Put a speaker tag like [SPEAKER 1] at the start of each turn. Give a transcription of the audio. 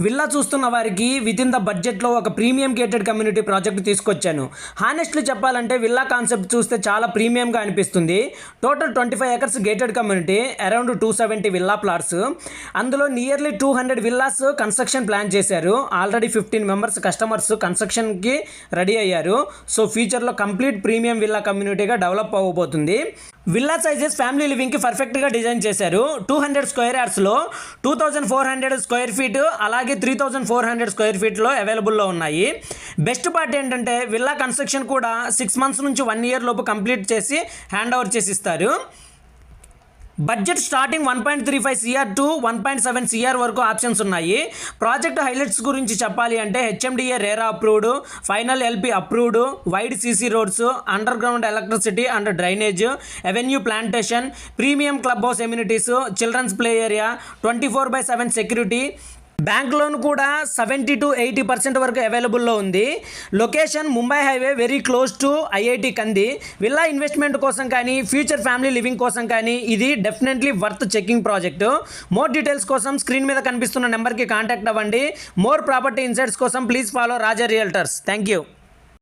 [SPEAKER 1] Villa చూస్తున్న వారికి with in the బడ్జెట్లో ఒక ప్రీమియం గేటెడ్ కమ్యూనిటీ ప్రాజెక్ట్ తీసుకొచ్చాను. హానెస్ట్లీ చెప్పాలంటే విల్లా కాన్సెప్ట్ చూస్తే చాలా ప్రీమియంగా అనిపిస్తుంది. Total 25 acres gated community, around 270 villa plots. అందులో నియర్లీ 200 విల్లాస్ కన్స్ట్రక్షన్ ప్లాన్ చేశారు. ఆల్రెడీ 15 మెంబర్స్ కస్టమర్స్ కన్స్ట్రక్షన్కి రెడీ అయ్యారు. సో ఫ్యూచర్లో కంప్లీట్ ప్రీమియం విల్లా కమ్యూనిటీగా డెవలప్ అవ్వబోతుంది. విల్లా సైజెస్ ఫ్యామిలీ లివింగ్కి పర్ఫెక్ట్గా డిజైన్ చేశారు. 200 స్క్వేర్ యార్డ్స్లో 2400 స్క్వేర్ ఫీట్, అలాగే 3400 స్క్వేర్ ఫీట్లో అవైలబుల్లో ఉన్నాయి. బెస్ట్ పార్ట్ ఏంటంటే విల్లా కన్స్ట్రక్షన్ కూడా 6 మంత్స్ నుంచి 1 ఇయర్ లోపు కంప్లీట్ చేసి హ్యాండ్ ఓవర్ చేసి ఇస్తారు. Budget starting 1.35 CR to 1.7 CR వరకు ఆప్షన్స్ ఉన్నాయి. ప్రాజెక్ట్ హైలైట్స్ గురించి చెప్పాలి అంటే HMDA RERA approved, final LP approved, wide CC roads, underground electricity and drainage, avenue plantation, premium club house amenities, children's play area, 24/7 security. Bank loan కూడా 70 to 80% వరకు అవైలబుల్లో ఉంది. Location Mumbai highway, very close to IIT Kandi. Villa investment కోసం కానీ future family living కోసం కానీ ఇది definitely worth checking project. More details కోసం స్క్రీన్ మీద కనిపిస్తున్న నెంబర్కి కాంటాక్ట్ అవ్వండి. మోర్ ప్రాపర్టీ ఇన్సైట్స్ కోసం please follow Raja realtors. Thank you.